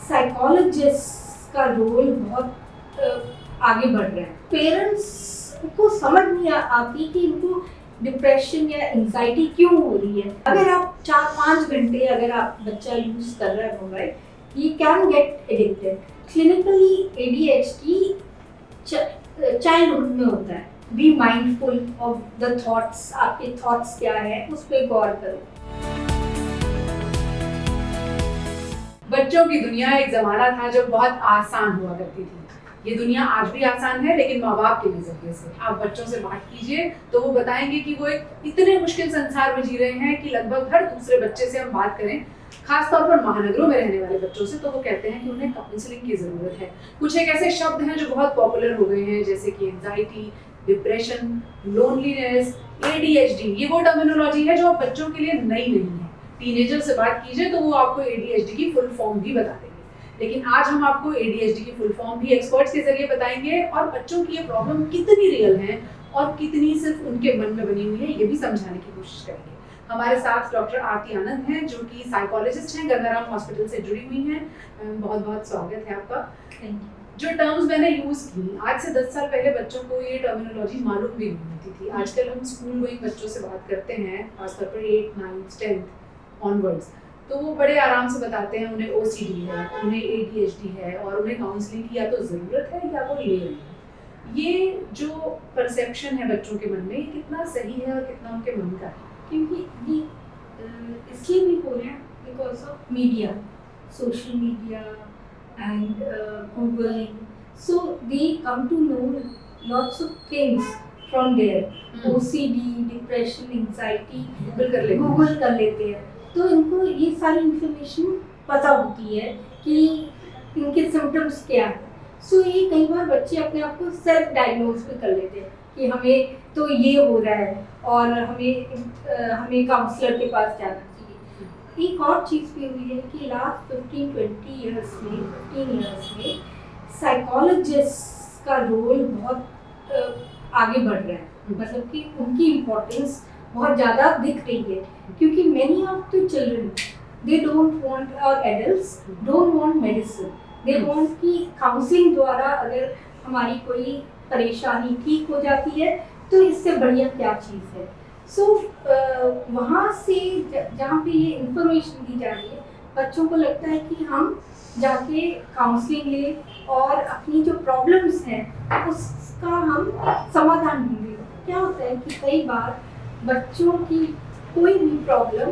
Psychologist का role बहुत आगे बढ़ रहा है। पेरेंट्स को समझ नहीं आती कि इनको डिप्रेशन या एंजाइटी क्यों हो रही है। अगर आप 4-5 घंटे अगर आप बच्चा यूज कर रहा है mobile, he can get addicted. Clinically ADHD childhood में होता है। B mindful of the thoughts, आपके थॉट्स क्या है उस पर गौर करो। बच्चों की दुनिया एक जमाना था जो बहुत आसान हुआ करती थी। ये दुनिया आज भी आसान है, लेकिन माँ बाप के नजरिए से आप बच्चों से बात कीजिए तो वो बताएंगे कि वो एक इतने मुश्किल संसार में जी रहे हैं कि लगभग हर दूसरे बच्चे से हम बात करें, खासतौर पर महानगरों में रहने वाले बच्चों से, तो वो कहते हैं कि उन्हें काउंसलिंग की जरूरत है। कुछ एक ऐसे शब्द हैं जो बहुत पॉपुलर हो गए हैं, जैसे कि एंजाइटी, डिप्रेशन, लोनलीनेस, ADHD। ये वो टर्मिनोलॉजी है जो बच्चों के लिए नई नहीं है। टीनेजर से बात कीजिए तो वो आपको ADHD की फुल फॉर्म भी बता देंगे। लेकिन आज हम आपको ADHD की फुल फॉर्म भी एक्सपर्ट्स के जरिए बताएंगे, और बच्चों की ये प्रॉब्लम कितनी रियल है और कितनी सिर्फ उनके मन में बनी हुई है, ये भी समझाने की कोशिश करेंगे। हमारे साथ डॉक्टर आरती आनंद हैं, जो कि साइकोलॉजिस्ट हैं, गंगाराम हॉस्पिटल से जुड़ी हुई हैं। बहुत बहुत स्वागत है आपका। जो टर्म्स मैंने यूज की, आज से 10 साल पहले बच्चों को ये टर्मिनोलॉजी मालूम भी नहीं होती थी। आजकल हम स्कूल गोइंग बच्चों से बात करते हैं, खासतौर पर 8th, 9th, 10th ऑनवर्ड्स, तो वो बड़े आराम से बताते हैं उन्हें OCD है, उन्हें ADHD है, और उन्हें काउंसलिंग की या तो ज़रूरत है या वो ले रहे हैं। ये जो परसेप्शन है बच्चों के मन में, ये कितना सही है और कितना उनके मन का है? क्योंकि ये इसलिए भी हो रहे हैं because of media, social media and googling, so they come to know lots of things from there. OCD, depression, anxiety Google कर लेते हैं, तो इनको ये सारी इंफॉर्मेशन पता होती है कि इनके सिम्टम्स क्या है। सो ये कई बार बच्चे अपने आप को सेल्फ डायग्नोज भी कर लेते हैं कि हमें तो ये हो रहा है और हमें काउंसलर के पास जाना चाहिए। एक और चीज़ भी हुई है कि लास्ट 15 ईयर्स में साइकोलॉजिस्ट का रोल बहुत आगे बढ़ रहा है। मतलब कि उनकी इम्पोर्टेंस बहुत ज़्यादा दिख रही है, क्योंकि many of the children they don't want, or adults don't want medicine, they want कि काउंसलिंग द्वारा अगर हमारी कोई परेशानी ठीक हो जाती है तो इससे बढ़िया क्या चीज़ है। सो वहाँ से जहाँ पे ये इंफॉर्मेशन दी जा रही है, बच्चों को लगता है कि हम जाके काउंसलिंग लें और अपनी जो प्रॉब्लम्स हैं उसका हम समाधान ढूंढें। क्या होता है कि कई बार बच्चों की कोई भी प्रॉब्लम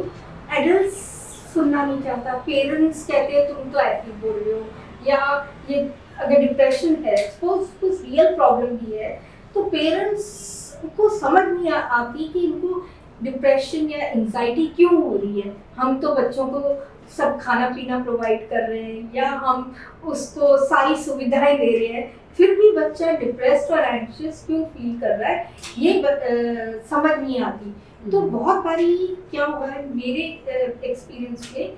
एडल्ट्स सुनना नहीं चाहता। पेरेंट्स कहते हैं तुम तो ऐसे बोल रहे हो, या ये अगर डिप्रेशन है, सपोज कुछ रियल प्रॉब्लम भी है, तो पेरेंट्स को समझ नहीं आती कि इनको डिप्रेशन या एंजाइटी क्यों हो रही है। हम तो बच्चों को सब खाना पीना प्रोवाइड कर रहे हैं या हम उसको सारी सुविधाएं दे रहे हैं, फिर भी बच्चा डिप्रेस्ड और एंग्शियस क्यों फील कर रहा है, ये समझ नहीं आती। तो बहुत बारी क्या हुआ है मेरे एक्सपीरियंस में,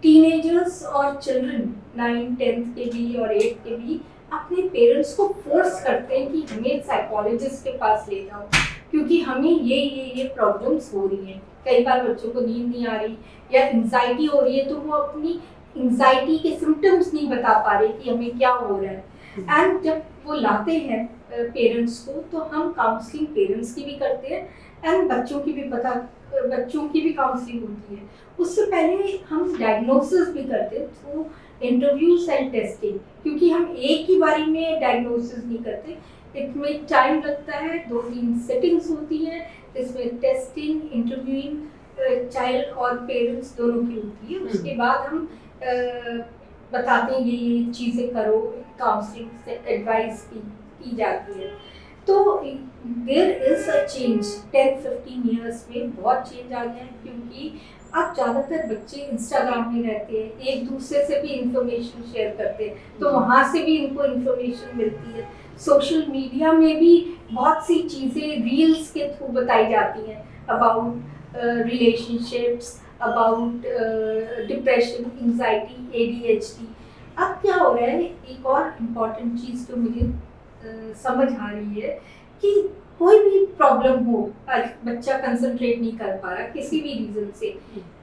टीनेजर्स और चिल्ड्रन 9th, 10th के भी और 8th के भी अपने पेरेंट्स को फोर्स करते हैं कि हमें साइकोलॉजिस्ट के पास ले जाओ, क्योंकि हमें ये प्रॉब्लम्स हो रही हैं। कई बार बच्चों को नींद नहीं आ रही या एंजाइटी हो रही है, तो वो अपनी एंजाइटी के सिम्टम्स नहीं बता पा रहे कि हमें क्या हो रहा है। एंड जब वो लाते हैं पेरेंट्स को, तो हम काउंसलिंग पेरेंट्स की भी करते हैं एंड बच्चों की भी काउंसलिंग होती है। उससे पहले हम डायग्नोसिस भी करते हैं थ्रू इंटरव्यूज एंड टेस्टिंग, क्योंकि हम एक ही बारी में डायग्नोसिस नहीं करते, इसमें टाइम लगता है। 2-3 सेटिंग्स होती हैं, इसमें टेस्टिंग, इंटरव्यूइंग चाइल्ड और पेरेंट्स दोनों की होती है। उसके बाद हम बताते हैं ये चीज़ें करो, काउंसलिंग से एडवाइस की जाती है। तो there is a change. 10-15 years में बहुत चेंज आ गया है, क्योंकि अब ज़्यादातर बच्चे इंस्टाग्राम में रहते हैं, एक दूसरे से भी इंफॉर्मेशन शेयर करते हैं, तो वहाँ से भी इनको इंफॉर्मेशन मिलती है। सोशल मीडिया में भी बहुत सी चीज़ें रील्स के थ्रू बताई जाती हैं about relationships, about depression, anxiety, ADHD। अब क्या हो रहा है, एक और इम्पॉर्टेंट चीज़ जो मुझे समझ आ रही है कि कोई भी प्रॉब्लम हो, बच्चा कंसंट्रेट नहीं कर पा रहा किसी भी रीजन से,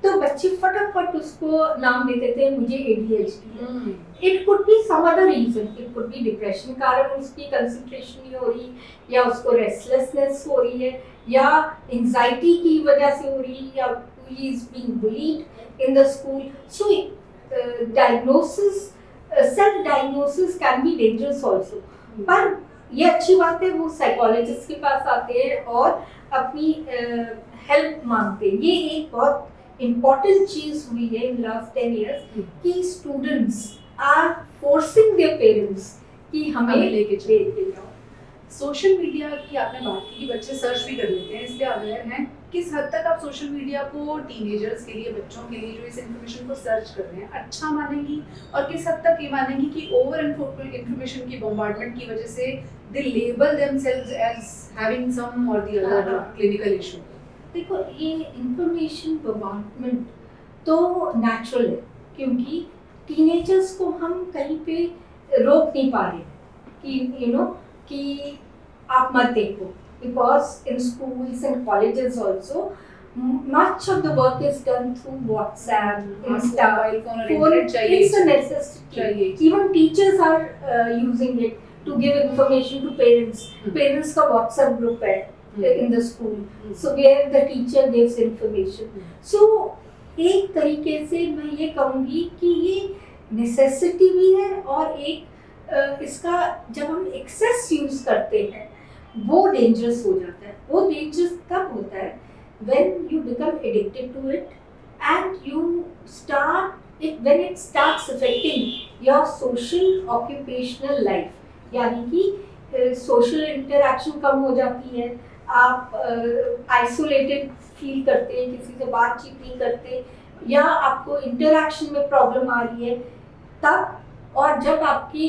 तो बच्चे फटाफट उसको नाम दे देते हैं मुझे ADHD है। It could be some other reason, it could be depression कारण उसकी कंसंट्रेशन नहीं हो रही, या उसको रेस्टलेसनेस हो रही है, या एंजाइटी की वजह से हो रही है, या he is being bullied in the school. So diagnosis, self diagnosis can be dangerous also. पर ये अच्छी बात है, वो साइकोलॉजिस्ट के पास आते हैं और अपनी हेल्प मांगते हैं। ये एक बहुत इम्पॉर्टेंट चीज हुई है इन लास्ट 10 years कि students are forcing their parents कि हमें लेके जाओ। सोशल मीडिया की आपने बात की कि बच्चे सर्च भी कर लेते हैं, इसलिए अवेयर हैं। किस हद तक आप सोशल मीडिया को टीनेजर्स के लिए, बच्चों के लिए जो इस इन्फॉर्मेशन को सर्च कर रहे हैं अच्छा मानेंगी, और किस हद तक ये मानेंगी कि ओवर इन्फॉर्मेशन की बॉम्बार्डमेंट की वजह से they label themselves as having some or the other clinical issue? देखो, ये इंफॉर्मेशन बॉम्बार्डमेंट तो नेचुरल है, क्योंकि टीनेजर्स को हम कहीं पे रोक नहीं पा रहे कि कि आप मत देखो, because in schools and colleges also much of the work is done through WhatsApp, Insta, phone. It's a necessity. Even teachers are using it to give information to parents. Parents का WhatsApp group है in the school, so where the teacher gives information. So एक तरीके से मैं ये कहूँगी कि ये necessity भी है, और एक इसका जब हम एक्सेस यूज करते हैं वो डेंजरस हो जाता है। वो डेंजरस तब होता है when you become addicted to it and you start it, when it starts affecting your social occupational life, यानी कि सोशल इंटरेक्शन कम हो जाती है, आप आइसोलेटेड फील करते हैं, किसी से बातचीत नहीं करते, या आपको इंटरेक्शन में प्रॉब्लम आ रही है तब। और जब आपकी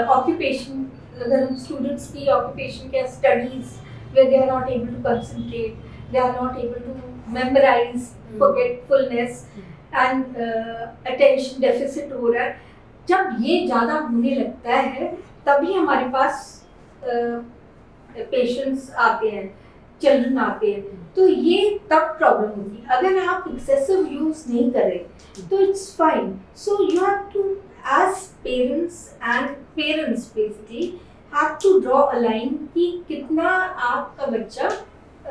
ऑक्यूपेशन, अगर हम स्टूडेंट्स की ऑक्यूपेशन के studies where they are not able to concentrate, they are not able to memorize, forgetfulness and attention deficit हो रहा है, जब ये ज़्यादा होने लगता है तभी हमारे पास पेशेंट्स आते हैं, चिल्ड्रन आते हैं, तो ये तब प्रॉब्लम होती है। अगर आप एक्सेसिव यूज नहीं करें तो it's fine. So you have to, as parents basically have to draw a line कि कितना आपका बच्चा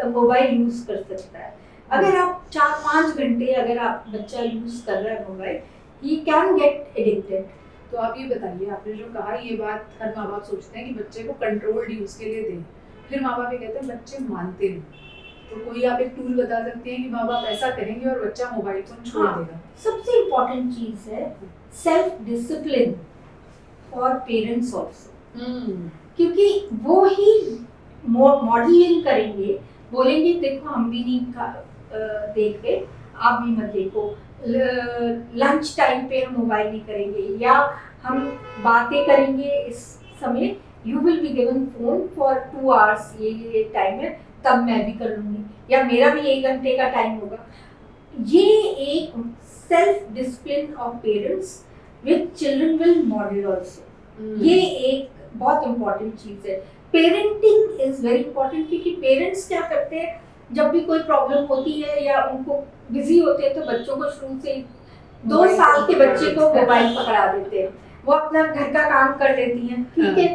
मोबाइल यूज कर सकता है। अगर आप 4-5 घंटे अगर आप बच्चा यूज कर रहा है mobile, he can get addicted। तो आप ये बताइए, आपने जो कहा ये बात हर माँ बाप सोचते हैं कि बच्चे को कंट्रोल्ड यूज के लिए दें, फिर माँ बाप ये कहते हैं बच्चे मानते नहीं, तो कोई आप एक टूल बता सकते हैं कि माँ बाप ऐसा करेंगे और बच्चा मोबाइल फोन छोड़ देगा? सबसे इम्पोर्टेंट चीज है self discipline for parents also, क्योंकि वो ही मॉडलिंग करेंगे, बोलेंगे देखो हम भी नहीं देख रहे, आप भी मत देखो, लंच टाइम पे हम मोबाइल नहीं करेंगे, या हम बातें करेंगे इस समय, you will be given phone for 2 hours, ये टाइम है तब मैं भी कर लूँगी, या मेरा भी 1 घंटे का टाइम होगा। ये एक self discipline of parents which children will model also. ये एक बहुत इम्पॉर्टेंट चीज़ है। पेरेंटिंग इज वेरी इंपॉर्टेंट, क्योंकि पेरेंट्स क्या करते हैं, जब भी कोई प्रॉब्लम होती है या उनको बिजी होते हैं तो बच्चों को शुरू से 2 साल के बच्चे को मोबाइल पकड़ा देते हैं, वो अपना घर का काम कर लेती हैं, ठीक है,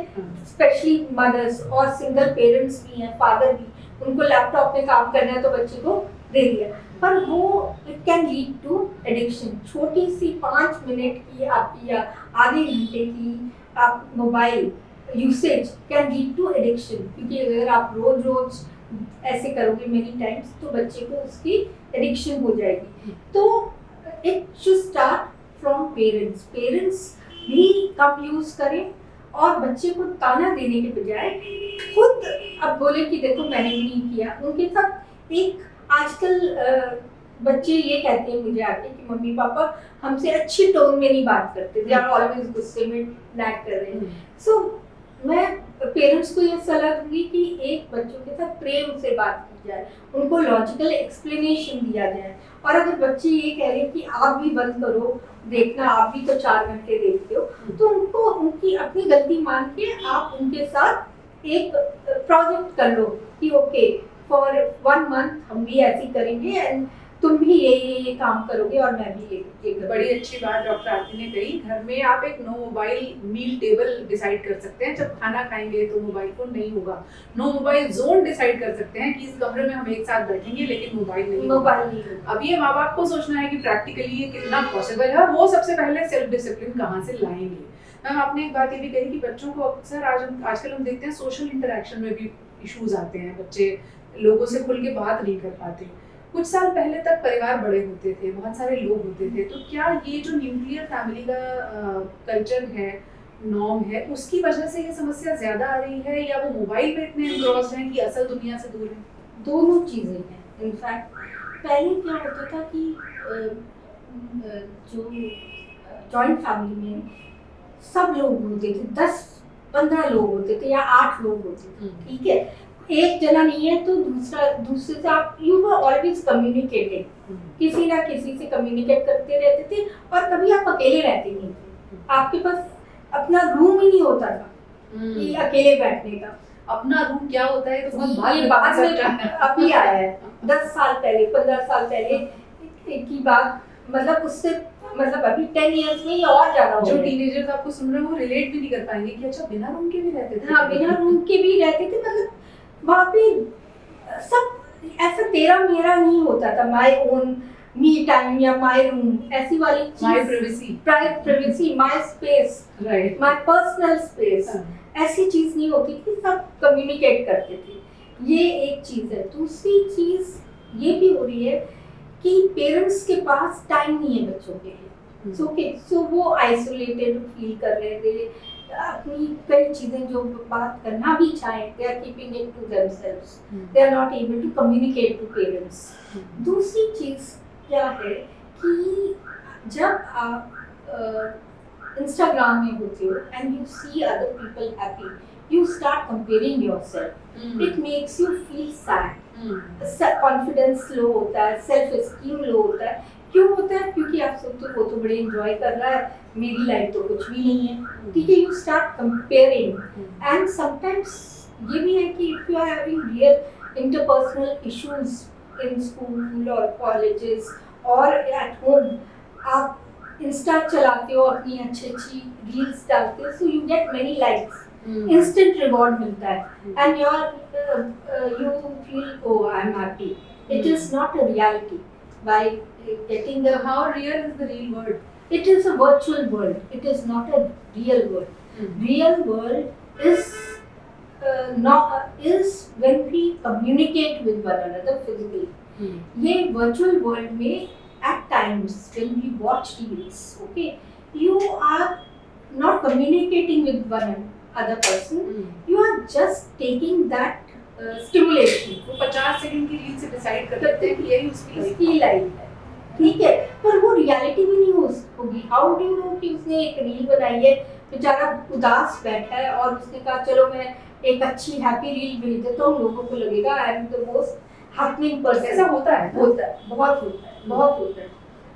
स्पेशली मदर्स और सिंगल पेरेंट्स भी हैं, फादर भी, उनको लैपटॉप पे काम करना है तो बच्चे को दे दिया, पर वो it can lead to addiction. छोटी सी 5 मिनट की आपकी या आधे घंटे की आप mobile usage can lead to addiction, क्योंकि अगर आप रोज रोज ऐसे करोगे मेनी टाइम्स तो बच्चे को उसकी एडिक्शन हो जाएगी। तो it should start from parents. Parents भी कम यूज करें और बच्चे को ताना देने के बजाय खुद अब बोले कि देखो मैंने भी नहीं किया। उनके साथ एक आजकल बच्चे ये कहते हैं मुझे आके कि मम्मी पापा हमसे अच्छी टोन में नहीं बात करते, दे आर ऑलवेज गुस्से में नैक कर रहे हैं। सो मैं पेरेंट्स को ये सलाह दूंगी कि एक बच्चों के साथ प्रेम से बात की जाए, उनको लॉजिकल एक्सप्लेनेशन दिया जाए, और अगर बच्चे ये कह रहे हैं कि आप भी बंद करो देखना, आप भी तो 4 घंटे देखते हो, तो उनको उनकी अपनी गलती मान के आप उनके साथ एक प्रोजेक्ट कर लो कि ओके फॉर 1 मंथ हम भी ऐसे ही करेंगे एंड तुम भी ये काम करोगे और मैं भी ये करूंगी। बड़ी अच्छी बात डॉक्टर आरती ने कही। घर में आप एक नो मोबाइल मील टेबल डिसाइड कर सकते हैं, जब खाना खाएंगे तो मोबाइल फोन नहीं होगा। नो मोबाइल जोन डिसाइड कर सकते हैं कि इस कमरे में हम एक साथ बैठेंगे लेकिन मोबाइल नहीं होगा। मोबाइल नहीं होगा। अब ये माँ बाप को सोचना है कि प्रैक्टिकली ये कितना पॉसिबल है, और वो सबसे पहले सेल्फ डिसिप्लिन कहाँ से लाएंगे। मैम आपने एक बात ये भी कही कि बच्चों को अक्सर आजकल हम देखते हैं सोशल इंटरेक्शन में भी इश्यूज आते हैं, बच्चे लोगों से खुल के बात नहीं कर पाते। कुछ साल पहले तक परिवार बड़े होते थे, बहुत सारे लोग होते थे, तो क्या ये जो न्यूक्लियर फैमिली का कल्चर है, नॉर्म है, उसकी वजह से ये समस्या ज्यादा आ रही है, या वो मोबाइल पे इतने एनग्रॉस्ड हैं कि असल दुनिया से दूर हैं? दोनों चीज़ें हैं। इनफैक्ट पहले क्या होता था कि जो जॉइंट फैमिली में सब लोग होते थे, 10-15 लोग होते थे या 8 लोग होते थे, ठीक है। एक जना नहीं है तो दूसरे से आप यू वर ऑलवेज कम्युनिकेटिंग, किसी ना किसी से कम्युनिकेट करते रहते थे और कभी आप अकेले रहते नहीं थे। आपके पास अपना रूम ही नहीं होता था कि अकेले बैठने का। अपना रूम क्या होता है तो बहुत ये बात में अभी आया है, 10 साल पहले 15 साल पहले की बात, मतलब उससे मतलब अभी 10 इयर्स में ये और ज्यादा हो जो गया। टीनेजर्स आपको सुन रहे हैं वो रिलेट भी नहीं कर पाएंगे कि अच्छा बिना रूम के भी रहते थे। हाँ, बिना रूम के भी रहते थे। मतलब वहाँ पे सब ऐसा तेरा मेरा नहीं होता था, माय ओन मी टाइम या माय रूम, ऐसी वाली चीज, my privacy, privacy, my space, right, my personal space, ऐसी चीज नहीं होती थी। सब कम्युनिकेट करते थे। ये एक चीज है। दूसरी चीज ये भी हो रही है कि पेरेंट्स के पास टाइम नहीं है बच्चों के लिए। सो वो आइसोलेटेड फील कर रहे थे। अपनी कई चीजें जो बात करना भी चाहें, they are keeping it to themselves, they are not able to communicate to parents. दूसरी चीज क्या है कि जब आप इंस्टाग्राम में होते हो and you see other people happy, you start comparing yourself. It makes you feel sad, confidence low होता है, सेल्फ एस्टीम लो होता है। क्यों होता है? क्योंकि आप सोचते हो वो तो बड़े एंजॉय कर रहा है, मेरी लाइफ तो कुछ भी नहीं है, ठीक है। You start comparing and sometimes ये भी है कि if you are having real interpersonal issues in school और कॉलेजेस और एट होम, आप इंस्टा चलाते हो, अपनी अच्छी अच्छी रील्स डालते हो, so you get many likes, instant reward मिलता है and you feel oh I'm happy. It is not a reality. By getting the how real is the real world? It is a virtual world. It is not a real world. Real world is is when we communicate with one another physically. ये virtual world में at times when we watch reels, okay, you are not communicating with one other person. You are just taking that stimulation. वो 50 second की reel से decide कर देते हैं कि यही उसकी लाइफ है, ठीक है। पर वो रियलिटी भी नहीं होगी। हाउ डू यू नो कि उसने एक रील बनाई है, बेचारा उदास बैठा है और उसने कहा चलो मैं एक अच्छी हैप्पी रील भेज देता हूँ, लोगों को लगेगा I am the most happening person. ऐसा होता है बहुत होता है, बहुत होता है।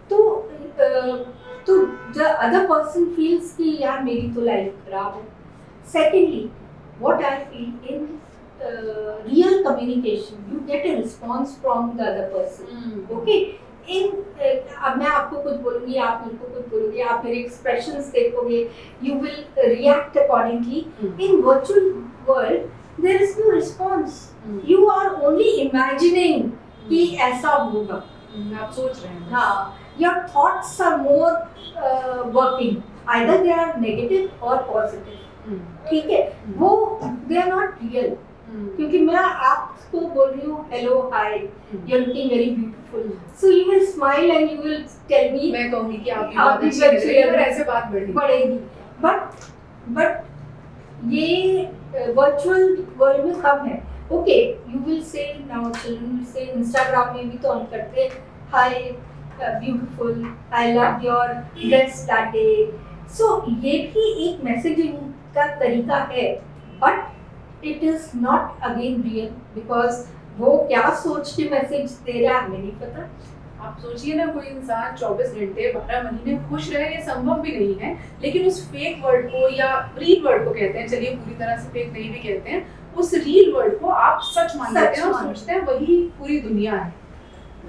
तो द अदर पर्सन फील्स कि यार मेरी तो लाइफ खराब है। Secondly, what I feel in real communication, you get a response from the other person. Okay? अब मैं आपको कुछ बोलूँगी, आप मेरे को कुछ बोलोगे, आप मेरे expressions देखोगे, you will react accordingly. In virtual world, there is no response. You are only imagining कि ऐसा होगा। आप सोच रहे हैं। हाँ, your thoughts are more working. Either they are negative or positive. ठीक है, वो दे आर नॉट रियल। क्योंकि मैं आपको बोल रही हूँ hello hi you are looking very beautiful, so you will smile and you will tell me, मैं कहूँगी कि आप भी अच्छी लग रही हैं और ऐसे बात बढ़ेगी। बट ये वर्चुअल वर्ल्ड में कम है। Okay, you will say now children will say, Instagram में भी तो हम करते हैं hi beautiful, I love your dress that day. So ये भी एक मैसेजिंग का तरीका है, but it is not again real, because वो क्या सोच के मैसेज दे रहा है हमें नहीं पता। आप सोचिए ना, कोई इंसान 24 घंटे 12 महीने खुश रहे, ये संभव भी नहीं है। लेकिन उस फेक वर्ड को या रील वर्ड को कहते हैं, चलिए पूरी तरह से फेक नहीं भी कहते हैं, उस रील वर्ड को आप सच मान लेते हैं और सोचते हैं वही पूरी दुनिया है।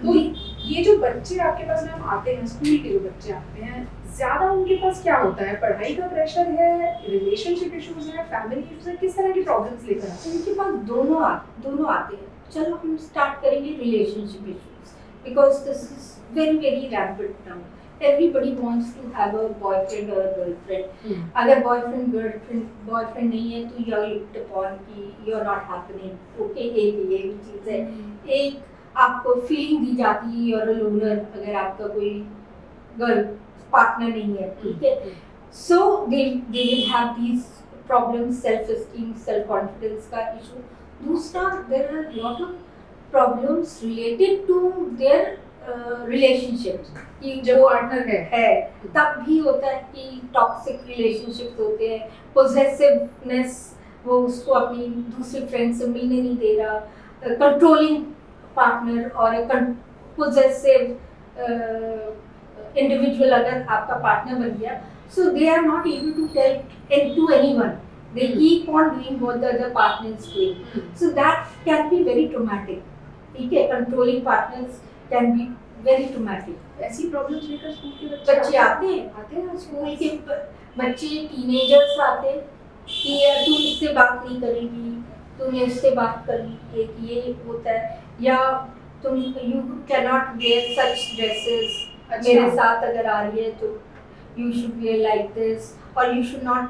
तो ये जो बच्चे आपके पास मैम आते हैं, स्कूल के जो बच्चे आते हैं, ज्यादा उनके पास क्या होता है? पढ़ाई का प्रेशर है, रिलेशनशिप इश्यूज है, फैमिली इश्यूज है, किस तरह की प्रॉब्लम्स लेकर आते हैं? उनके पास दोनों आते हैं। चलो हम स्टार्ट करेंगे relationship issues, because this is very rampant now. Everybody wants to have a boyfriend or a girlfriend. अगर बॉयफ्रेंड नहीं है तो you're looked upon कि you're not happening. Okay, एक ये भी चीज़ है। एक आपको फीलिंग दी जाती है you're a loner अगर आपका कोई गर्ल पार्टनर नहीं है, ठीक है। So they will have these problems, self esteem, self confidence का issue. दूसरा, there are lot of problems related to their relationship कि जो पार्टनर है तब भी होता है कि टॉक्सिक रिलेशनशिप्स होते हैं, पोजेसिवनेस, वो उसको अपनी दूसरी फ्रेंड से मिलने नहीं दे रहा, कंट्रोलिंग पार्टनर और पोजेसिव इंडिविजुअल अगर आपका पार्टनर बन गया, so they are not able to tell to anyone, they keep on doing what the other partner is doing, so that can be very traumatic, ठीक है। Controlling partners can be very traumatic. ऐसी problems लेकर school के बच्चे आते हैं school के बच्चे, टीनेजर्स आते हैं कि यार तू इससे बात नहीं करेगी, तूने इससे बात कर ली, एक ये होता है। या तुम you can not wear such dresses, मेरे साथ अगर आ रही है तो you should wear like this, और यू शुड नॉट,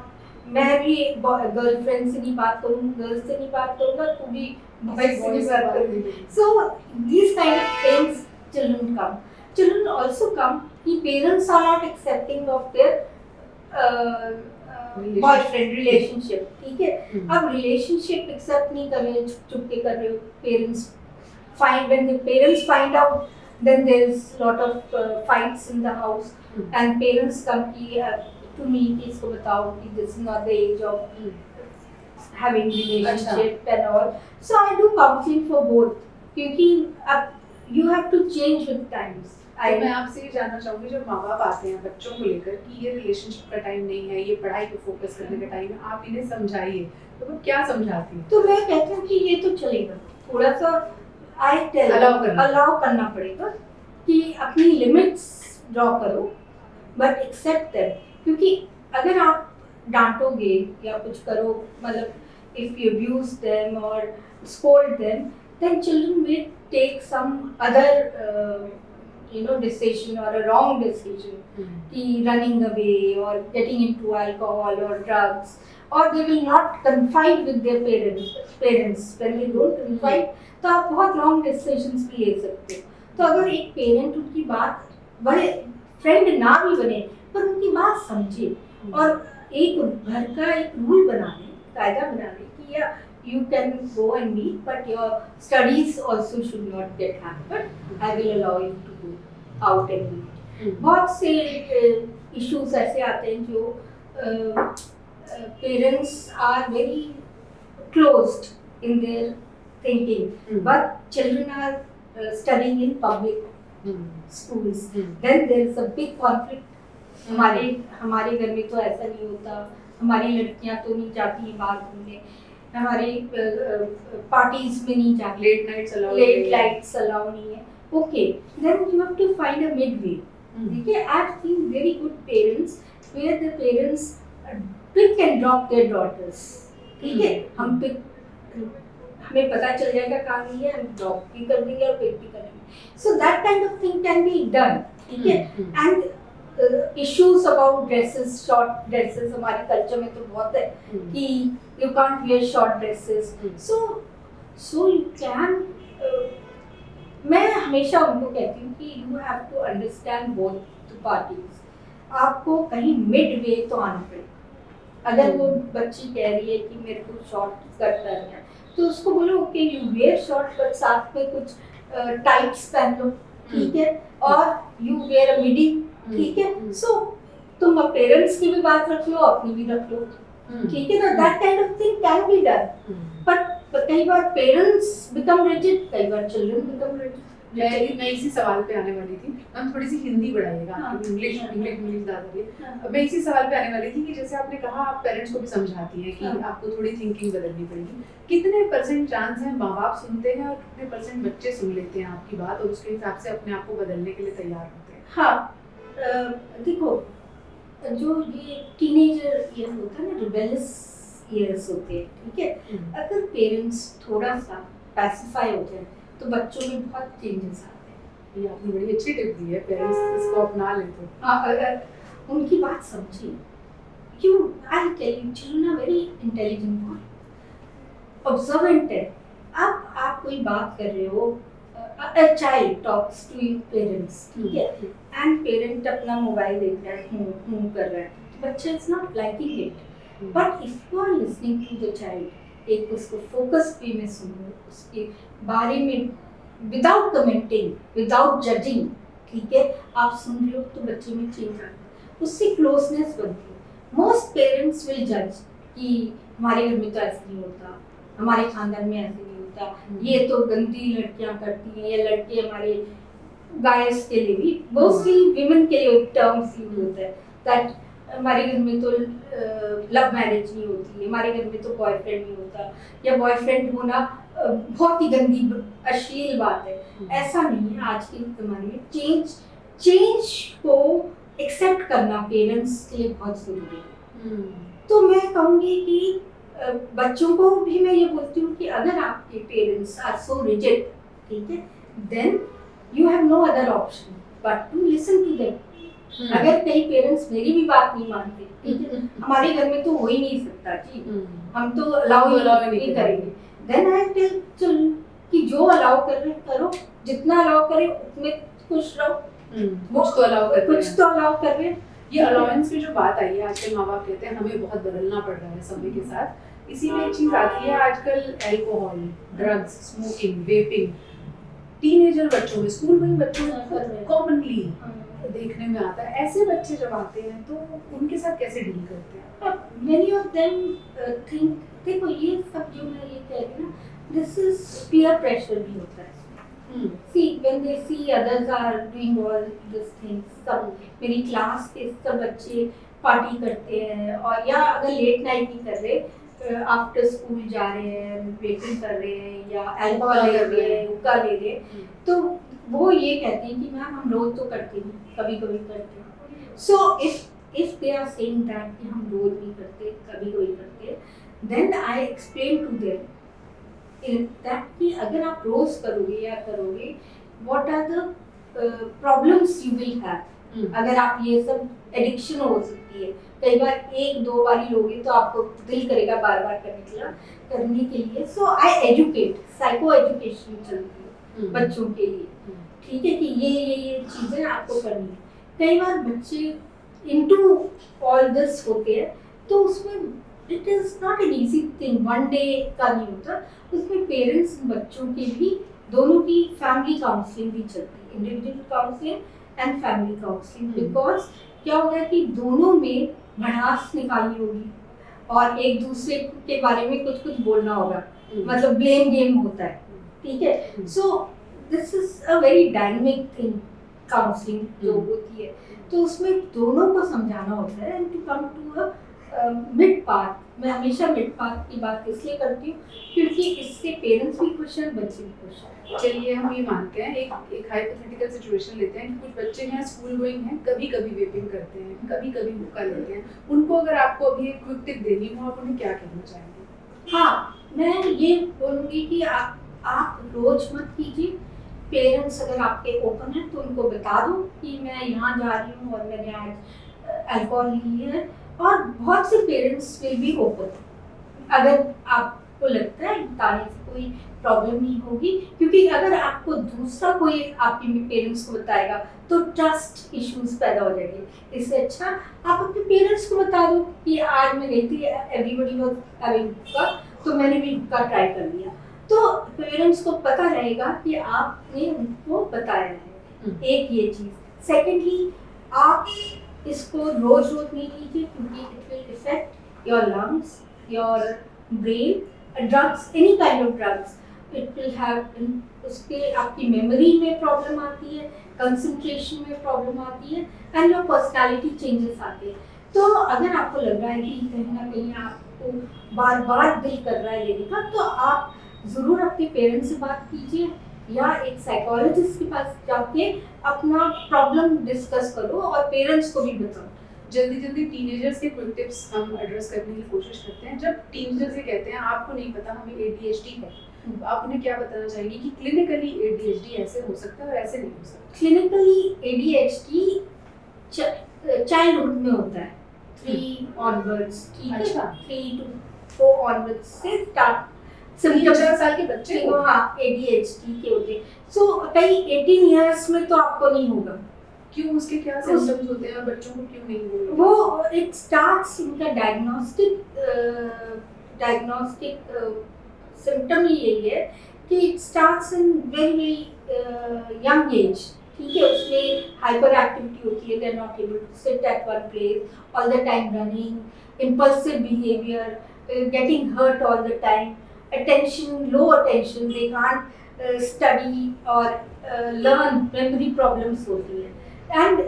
मैं भी गर्लफ्रेंड से नहीं बात करूँ, गर्ल से नहीं बात करूँगा, तू भी बॉयज से नहीं बात करूँगी। So these kind of things children come. Children also come कि parents are not accepting of their boyfriend relationship, ठीक है। अब relationship accept नहीं कर रहे, चुप के कर रहे हो, parents when the parents find out, then there is lot of fights in the house, and parents come कि to me कि इसको बताओ कि this is not the age of having relationship and all. So I do counseling for both, क्योंकि अब you have to change with times. तो मैं आपसे ये जानना चाहूँगी, जब माँ बाप आते हैं बच्चों को लेकर कि ये रिलेशनशिप का टाइम नहीं है, ये पढ़ाई पे फोकस करने का टाइम है, आप इन्हें समझाइए, तो वो क्या समझाती हैं? तो मैं कहती हूँ कि ये तो चलेगा, थोड़ा सा अलाउ करना पड़ेगा कि अपनी लिमिट्स ड्रॉ करो, बट एक्सेप्ट देम, क्योंकि अगर आप डांटोगे या कुछ करो, मतलब इफ यू अब्यूज देम और scold them, then children may take some other decision or a wrong decision, ki running away or getting into alcohol or drugs, or they will not confide with their parents. When they don't confide, तो आप बहुत wrong decisions भी ले सकते हो। तो अगर एक पेरेंट उनकी बात, बड़े फ्रेंड ना भी बने पर उनकी बात समझे, और एक घर का एक रूल बना ले, कायदा बना ले कि या you can go and meet, but your studies also should not get hampered. I will allow you to go out and meet. बहुत से issues ऐसे आते हैं जो parents are very closed in their thinking, but children are studying in public schools. Then there is a big conflict. हमारे घर में तो ऐसा नहीं होता, हमारी लड़कियां तो नहीं जाती बाहर घूमने, हमारे पार्टीज में नहीं जाती, लेट नाइट्स अलाउ नहीं है। Okay, then you have to find a mid way. देखिए, I have seen very good parents where the parents pick and drop their daughters, ठीक है। हमें पता चल जाएगा कहाँ नहीं है, हम ड्रॉप भी कर देंगे और पिक भी करेंगे। So that kind of thing can be done, ठीक है। And issues about dresses, short dresses, हमारे कल्चर में तो बहुत है कि you can't wear short dresses. So you can. मैं हमेशा उनको कहती हूँ कि you have to understand both the parties. आपको कहीं mid way तो आना पड़ेगा। अगर वो बच्ची कह रही है कि मेरे को short स्कर्ट पहनना है, तो उसको बोलो okay you wear short, but साथ में कुछ टाइट्स पहन लो, ठीक है, और you wear a midi, ठीक है। सो तुम पेरेंट्स की भी बात रख लो, अपनी भी रख लो, ठीक है ना। That kind of thing can be done, but कई बार पेरेंट्स बिकम रिजिड, कई बार चिल्ड्रन बिकम मैं इसी सवाल पे आने वाली थी। हम थोड़ी सी हिंदी बढ़ाइएगा, हाँ, इंग्लिश हाँ, इंग्लिश हाँ। इंग्लिश ज़्यादा भी। हाँ, मैं इसी सवाल पे आने वाली थी कि जैसे आपने कहा आप पेरेंट्स को भी समझाती हैं कि हाँ। आपको थोड़ी थिंकिंग बदलनी पड़ेगी। कितने परसेंट चांस है माँ बाप सुनते हैं और कितने परसेंट बच्चे सुन लेते हैं आपकी बात और उसके हिसाब से अपने आप को बदलने के लिए तैयार होते हैं? हाँ, देखो, जो ये टीनेजर ईयर होता है ना, रिबेलियस ईयर्स होते हैं, ठीक है। अगर पेरेंट्स थोड़ा सा पैसिफाई हो जाए तो बच्चों में बहुत चेंजेस आते हैं। ये आपने बड़ी अच्छी टिप दी है, पेरेंट्स इसको अपना ले तो। अगर उनकी बात समझिए, क्यों, I tell you, children are very intelligent, बहुत ऑब्जर्वेंट है। अब आप कोई बात कर रहे हो, a child talks to parents, ठीक है, एंड पेरेंट अपना मोबाइल देख रहा है, कर रहा है, तो बच्चा is not liking it. But if you are listening to the child, एक उसको फोकस वे में सुनो, उसके बारे में विदाउट कमेंटिंग, विदाउट जजिंग, ठीक है, आप सुन रहे हो तो बच्चे में चेंज आता है, उससे क्लोजनेस बनती है। मोस्ट पेरेंट्स विल जज कि हमारे घर में तो ऐसा नहीं होता, हमारे खानदान में ऐसे नहीं होता, ये तो गंदी लड़कियां करती हैं, या लड़के हमारे गायस के लिए भी, मोस्टली विमेन के लिए टर्म्स यूज होता है दैट हमारे घर में तो लव मैरिज नहीं होती, हमारे घर में तो बॉयफ्रेंड नहीं होता, या बॉयफ्रेंड होना बहुत ही गंदी अश्लील बात है। ऐसा नहीं है। आज के ज़माने में चेंज को एक्सेप्ट करना पेरेंट्स के लिए बहुत ज़रूरी है। तो मैं कहूँगी कि बच्चों को भी मैं ये बोलती हूँ कि अगर आपके पेरेंट्स आर सो रिजिड, ठीक है, then you have no other option but to listen to them. अगर कई पेरेंट्स मेरी भी बात नहीं मानते, ठीक है, हमारे घर में तो हो ही नहीं सकता जी, हम तो अलाउ नहीं करेंगे, देन आई टेल चल कि जो अलाउ कर रहे करो, जितना अलाउ करे उतने खुश रहो, कुछ तो अलाउ कर रहे हैं। ये अलाउंस की जो बात आई है, आजकल माँ बाप कहते हैं हमें बहुत बदलना पड़ रहा है समय के साथ। इसी में एक चीज आती है आजकल, alcohol, drugs, smoking, vaping, teenager बच्चों में, स्कूल गोइंग बच्चों में कॉमनली देखने में आता है। ऐसे बच्चे जब आते हैं तो उनके साथ कैसे डील करते हैं? Many of them think, देखो ये सब जो मैं ये कह रही हूँ ना, this is peer pressure भी होता है। See, when they see others are doing all these things, सब मेरी क्लास के सब बच्चे पार्टी करते हैं, और या अगर लेट नाइट नहीं कर रहे, आफ्टर स्कूल जा रहे हैं, वेटिंग कर रहे हैं, या अल्कोहल ले रहे हैं, हुक्का ले रहे हैं, तो वो ये कहते हैं कि मैम हम रोज तो करते नहीं, कभी कभी करते हैं। So if they are saying that कि हम रोज नहीं करते, कभी कभी करते, then I explain to them that कि अगर आप रोज करोगे या करोगे, what are the problems you will have. अगर आप ये सब, एडिक्शन हो सकती है, कई बार एक दो बार ही लोगे तो आपको दिल करेगा बार बार करने के लिए। सो आई एजुकेट, साइको एजुकेशन चलती है बच्चों के लिए, ठीक है, कि ये चीज़ें आपको करनी है। कई बार बच्चे इनटू ऑल दिस होते हैं, तो उसमें it is not an easy thing, one day का नहीं होता, उसमें पेरेंट्स बच्चों के भी दोनों की फैमिली काउंसलिंग भी चलती है, individual counselling and family counselling. Because क्या होगा कि दोनों में भड़ास निकालनी होगी और एक दूसरे के बारे में कुछ कुछ बोलना होगा, मतलब ब्लेम गेम होता है, ठीक है। So this is a very dynamic thing, counselling जो होती है, तो उसमें दोनों को समझाना होता है and to come to a mid path. मैं हमेशा मिड पाथ की बात इसलिए करती हूँ क्योंकि इससे पेरेंट्स भी खुश हैं, बच्चे भी खुश हैं। चलिए हम ये मानते हैं, एक हाइपोथेटिकल सिचुएशन लेते हैं कि कुछ बच्चे हैं, स्कूल गोइंग हैं, कभी कभी वेपिंग करते हैं, कभी कभी हुक्का लेते हैं, उनको अगर आपको अभी एक क्विक टिप देनी हो, आप उन्हें क्या कहना चाहेंगे? हाँ, मैं ये बोलूँगी कि आप रोज मत कीजिए। पेरेंट्स अगर आपके ओपन हैं तो उनको बता दो कि मैं यहाँ जा रही हूँ और मैंने आज अल्कोहल ली है, और बहुत से पेरेंट्स विल बी ओपन। अगर आपको लगता है बताने से कोई प्रॉब्लम नहीं होगी, क्योंकि अगर आपको दूसरा कोई आपके पेरेंट्स को बताएगा तो ट्रस्ट इश्यूज पैदा हो जाएंगे। इससे अच्छा आप अपने पेरेंट्स को बता दो कि आज मैं गई थी, एवरीबॉडी वाज हैविंग हुक्का, तो मैंने भी हुक्का ट्राई कर लिया, तो पेरेंट्स को पता रहेगा कि आपने उनको बताया है। एक ये चीज़। सेकेंडली, आप इसको रोज नहीं लीजिए क्योंकि it will effect your lungs, your brain. Drugs, any kind of drugs, it will have उसके आपकी मेमोरी में प्रॉब्लम आती है, कंसंट्रेशन में प्रॉब्लम आती है एंड योर पर्सनालिटी चेंजेस आते हैं। तो अगर आपको लग रहा है कि कहीं ना कहीं आपको बार बार दिल कर रहा है लेने का, तो आप ज़रूर अपने पेरेंट्स से बात कीजिए या एक साइकोलॉजिस्ट के पास जाके अपना प्रॉब्लम डिस्कस करो और पेरेंट्स को भी बताओ। जल्दी जल्दी टीनेजर्स के क्विक टिप्स हम एड्रेस करने की कोशिश करते हैं। जब टीनेजर्स ये कहते हैं आपको नहीं पता हमें ADHD है, तो आप उन्हें क्या बताना चाहेंगे कि क्लिनिकली ADHD ऐसे हो सकता है और ऐसे नहीं हो सकता? क्लिनिकली ADHD चाइल्डहुड में होता है, 3 ऑनवर्ड्स, ठीक है, अच्छा। 3 to 4 ऑनवर्ड्स से स्टार्ट 3-4 साल के बच्चे को हाँ ADHD के होते हैं। सो कई 18 इयर्स में तो आपको नहीं होगा। क्यों, उसके क्या सिम्टम्स होते हैं और बच्चों को क्यों नहीं हो रहा? वो इट स्टार्ट्स इनका डायग्नोस्टिक सिम्टम ही यही है कि it starts in very young age, ठीक है। उसमें हाइपर एक्टिविटी होती है, they are not able to sit at one place, all the time running, impulsive behavior, getting hurt all the time, low attention, they can't study or learn, memory problems होती है। And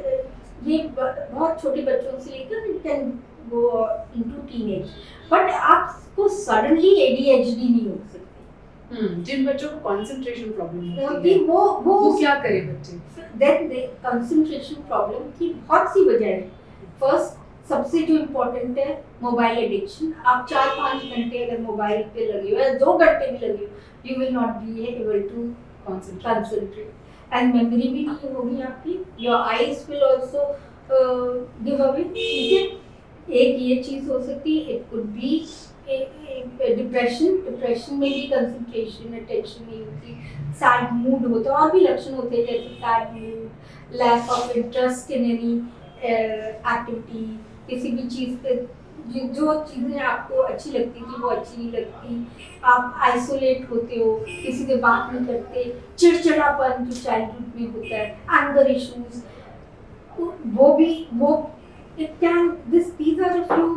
ये बहुत छोटे बच्चों से लेकर it can go into teenage, but आपको suddenly ADHD नहीं हो सकती। जिन बच्चों को कंसंट्रेशन प्रॉब्लम होती क्योंकि है वो क्या करे बच्चे? देन कंसंट्रेशन प्रॉब्लम की बहुत सी वजह है। फर्स्ट, सबसे जो इम्पोर्टेंट है मोबाइल एडिक्शन। आप 4-5 घंटे अगर मोबाइल पे लगे हो या 2 घंटे भी लगे हो, you will not be able to concentrate and memory भी नहीं होगी आपकी, your eyes will also give away, ठीक है। एक ये चीज़ हो सकती है। इट कुड बी डिप्रेशन में भी कंसंट्रेशन अटेंशन नहीं होती, सैड मूड होता है, और भी लक्षण होते हैं जैसे sad mood, lack of interest in any activity, किसी भी चीज़ पे जो चीज़ें आपको अच्छी लगती थी वो अच्छी नहीं लगती, आप आइसोलेट होते हो, किसी से बात नहीं करते, चिड़चिड़ापन जो चाइल्डहुड में होता है, एंगर इश्यूज, वो it can these are a few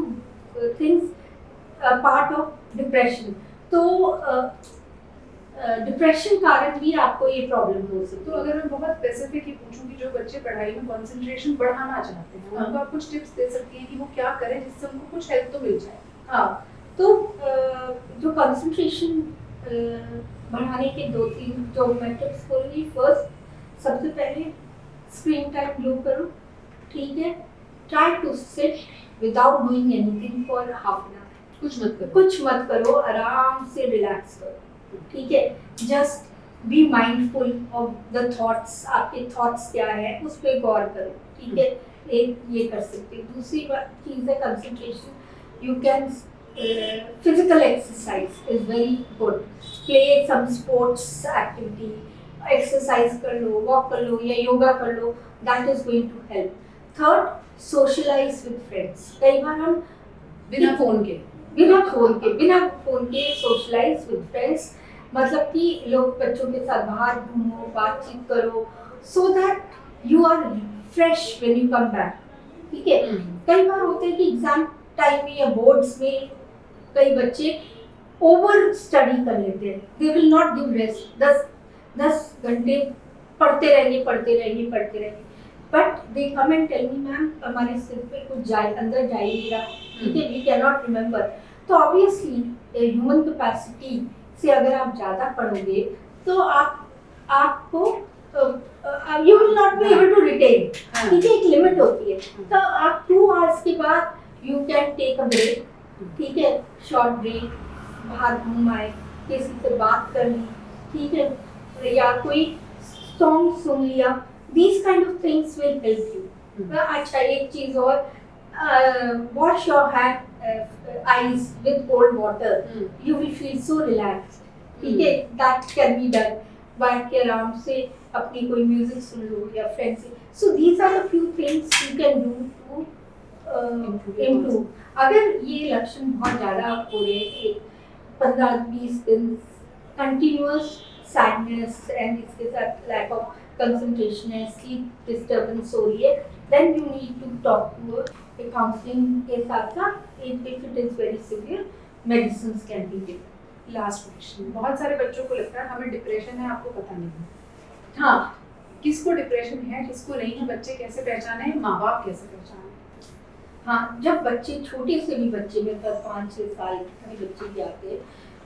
things part of depression. तो डिप्रेशन कारण भी आपको ये प्रॉब्लम हो सकती तो है। अगर मैं बहुत स्पेसिफिक ही पूछूं कि जो बच्चे पढ़ाई में कंसंट्रेशन बढ़ाना चाहते हैं, उनको आप कुछ टिप्स दे सकती हैं कि वो क्या करें जिससे उनको कुछ हेल्प तो मिल जाए? हाँ, तो जो कंसंट्रेशन बढ़ाने के 2-3 जो मैं टिप्स बोलूँगी। फर्स्ट, सबसे पहले स्क्रीन टाइम लो करो, ठीक है। Try to sit without doing anything for half an hour. कुछ मत करो, आराम से रिलैक्स करो, ठीक है। Just be mindful of the thoughts, आपके थॉट्स क्या है उस पर गौर करो, ठीक है। एक ये कर सकते हो। दूसरी चीज़ है concentration, you can physical exercise is very good, play some sports activity, exercise कर लो, वॉक कर लो या योगा कर लो, that is going to help. Third, socialize with friends. कई बार हम बिना फोन के सोशलाइज विद फ्रेंड्स, मतलब कि लोग बच्चों के साथ बाहर घूमो, बातचीत करो, so that you are fresh when you come back, ठीक है। कई बार होता है कि एग्जाम टाइम में या बोर्ड्स में कई बच्चे ओवर स्टडी कर लेते हैं, they will not give rest, 10 घंटे पढ़ते रहेंगे, but they come and tell me ma'am हमारे सिर पे कुछ अंदर जा ही नहीं रहा, ठीक है, वी कैन नॉट रिमेंबर। तो ऑब्वियसली ह्यूमन कैपेसिटी से अगर आप ज़्यादा पढ़ोगे तो आपको you will not be able to retain, ठीक है। एक लिमिट होती है, तो आप 2 आवर्स के बाद you can take a break, ठीक है, शॉर्ट ब्रेक, बाहर घूम आए, किसी से बात कर ली, ठीक है, या कोई सॉन्ग सुन लिया, these kind of things will help you. अच्छा, एक चीज़ और, wash your eyes with cold water, you will feel so relaxed, ठीक है। that can be done, बैठ के आराम से अपनी कोई म्यूजिक सुन लो या फ्रेंड से। so these are the few things you can do to improve। अगर ये लक्षण बहुत ज़्यादा हो रहे हैं, 15-20 दिन कंटिन्यूअस सैडनेस एंड इसके साथ लैक ऑफ कंसंट्रेशन है, स्लीप डिस्टर्बेंस हो रही है, then you need to talk to counselling के साथ साथ, if it is very severe, medicine can be given. Last question, बहुत सारे बच्चों को लगता है हमें डिप्रेशन है, आपको पता नहीं है। हाँ, किसको डिप्रेशन है, किसको नहीं है, बच्चे कैसे पहचाने, माँ बाप कैसे पहचाने? हाँ, जब बच्चे छोटे से भी बच्चे में 5-6 साल के बच्चे भी आते हैं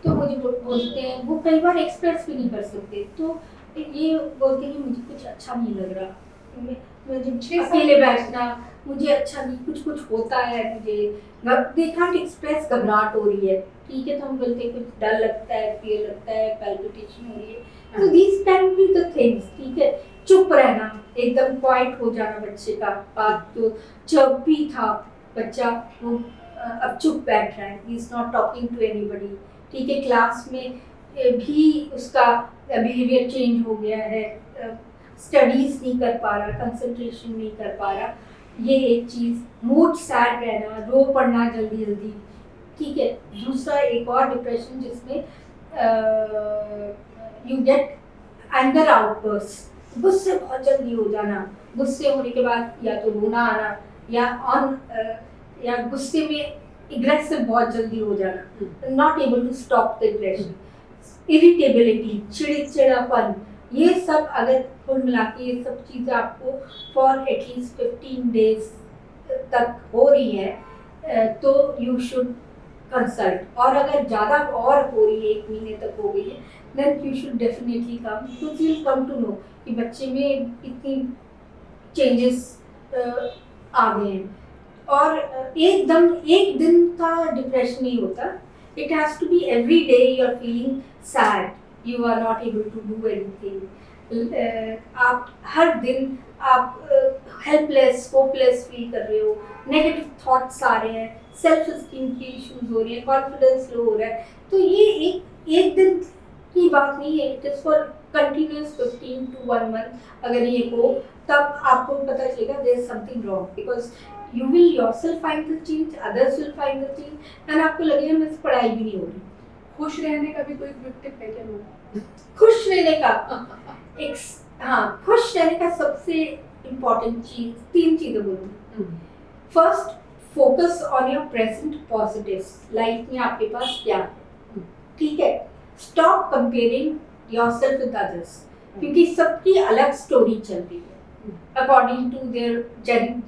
तो मुझे बोलते हैं, वो कई बार एक्सप्रेस भी नहीं कर सकते, तो ये बोलते हैं कि मुझे कुछ अच्छा नहीं लग रहा, मुझे अकेले बैठना मुझे अच्छा नहीं, कुछ कुछ होता है मुझे, दे कांट एक्सप्रेस, घबराहट हो रही है, ठीक है, तो हम बोलते हैं कुछ डर लगता है, फियर लगता है, पैल्पिटेशन हो रही है, तो these can be the things, ठीक है। चुप रहना, एकदम क्वाइट हो जाना बच्चे का, बात तो जब भी था बच्चा वो अब चुप बैठ रहा है, he is not talking to anybody, ठीक है, क्लास में भी उसका बिहेवियर चेंज हो गया है, स्टडीज नहीं कर पा रहा, कंसंट्रेशन नहीं कर पा रहा, ये एक चीज़, मूड सैड रहना, रो पड़ना जल्दी जल्दी, ठीक है। दूसरा एक और डिप्रेशन जिसमें यू गेट एंगर आउटबर्स्ट, गुस्से बहुत जल्दी हो जाना, गुस्से होने के बाद या तो रोना आना या गुस्से में एग्रेसिव बहुत जल्दी हो जाना, not able to stop the aggression, irritability, चिड़चिड़ापन, ये सब अगर कुल मिला के ये सब चीज़ें आपको फॉर एटलीस्ट 15 डेज तक हो रही है तो यू शुड कंसल्ट, और अगर ज़्यादा और हो रही है, 1 महीने तक हो गई है, then you should definitely come, because you will come to know कि बच्चे में इतनी चेंजेस आ गए हैं। और एकदम एक दिन का डिप्रेशन नहीं होता, it has to be every day you are feeling sad, you are not able to do anything, आप हर दिन आप हेल्पलेस होपलेस फील कर रहे हो, नेगेटिव थॉट्स आ रहे हैं, सेल्फ स्टीम की इश्यूज हो रही है, कॉन्फिडेंस लो हो रहा है, तो ये एक दिन की बात नहीं है, it is for continuous 15 to 1 month, अगर ये हो तब आपको पता चलेगा there is something wrong, because you will yourself find the change, others will find the change, and आपको लगेगा मेरे से पढ़ाई भी नहीं हो रही। खुश रहने का भी कोई टिप है क्या मैम? खुश रहने का हाँ, खुश रहने का सबसे इम्पोर्टेंट चीज, 3 चीजें बोलूँगी। First, focus on your present positives, life में आपके पास क्या है, ठीक है। Stop comparing yourself with others, क्योंकि सबकी अलग स्टोरी चल रही है, according to their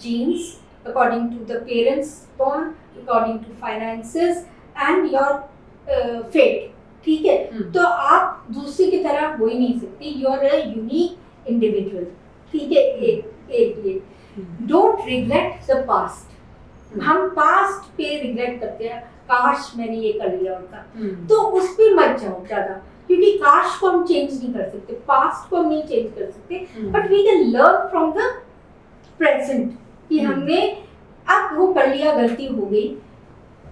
genes, according to the parents born, according to finances and your fate, ठीक है। तो आप दूसरे की तरह हो ही नहीं सकती, you are a unique individual, ठीक है। एक ये डोंट रिग्रेट द पास्ट, हम पास्ट पे रिग्रेट करते हैं, काश मैंने ये कर लिया होता, तो उस पे मत जाओ ज़्यादा, क्योंकि काश को हम चेंज नहीं कर सकते, पास्ट को हम नहीं चेंज कर सकते, but we can learn from the present कि हमने अब वो कर लिया, गलती हो गई,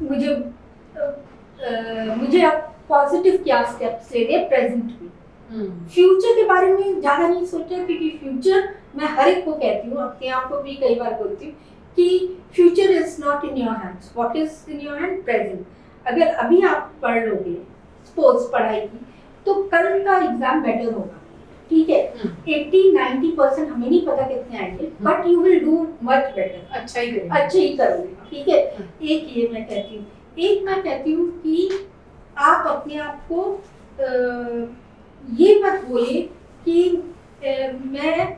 मुझे अब पॉजिटिव क्या स्टेप्स लेने प्रेजेंट में। फ्यूचर के बारे में ज़्यादा नहीं सोचा, क्योंकि फ्यूचर मैं हर एक को कहती हूँ, अपने आप को भी कई बार बोलती हूँ कि future is not in your hands, what is in your hand, present. अगर अभी आप पढ़ लोगे स्पोर्ट्स पढ़ाई की, तो कल का एग्जाम बेटर होगा, ठीक है। 80-90% हमें नहीं पता कितने आएंगे, but you will do much better, अच्छा ही करोगे, ठीक है। एक ये मैं कहती हूँ, एक मैं कहती हूँ कि आप अपने आप को ये मत बोले कि मैं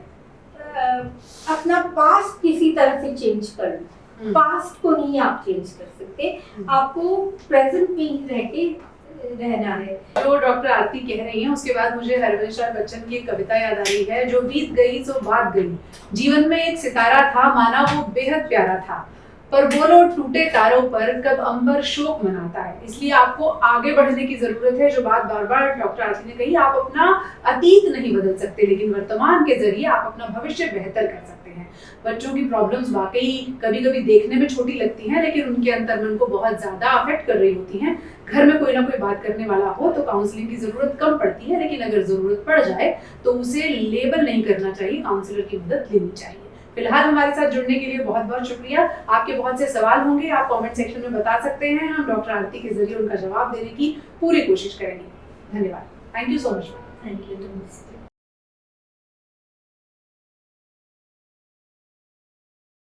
अपना पास्ट किसी तरह से चेंज कर लूँ, पास्ट को नहीं आप चेंज कर सकते, आपको प्रेजेंट में ही रह के रहना है। जो डॉक्टर आरती कह रही हैं उसके बाद मुझे हरवंश राय बच्चन की एक कविता याद आ रही है, जो बीत गई सो बात गई, जीवन में एक सितारा था, माना वो बेहद प्यारा था, पर बोलो टूटे तारों पर कब अंबर शोक मनाता है। इसलिए आपको आगे बढ़ने की जरूरत है, जो बात बार बार डॉक्टर आरती ने कही, आप अपना अतीत नहीं बदल सकते, लेकिन वर्तमान के जरिए आप अपना भविष्य बेहतर कर सकते हैं। बच्चों की प्रॉब्लम्स वाकई कभी कभी देखने में छोटी लगती हैं, लेकिन उनके अंतर्मन को बहुत ज्यादा अफेक्ट कर रही होती हैं। घर में कोई ना कोई बात करने वाला हो तो काउंसलिंग की जरूरत कम पड़ती है, लेकिन अगर जरूरत पड़ जाए तो उसे लेबल नहीं करना चाहिए, काउंसलर की मदद लेनी चाहिए। फिलहाल हमारे साथ जुड़ने के लिए बहुत बहुत शुक्रिया। आपके बहुत से सवाल होंगे, आप कमेंट सेक्शन में बता सकते हैं, हम डॉक्टर आरती के जरिए उनका जवाब देने की पूरी कोशिश करेंगे। धन्यवाद, thank you so much. Thank you.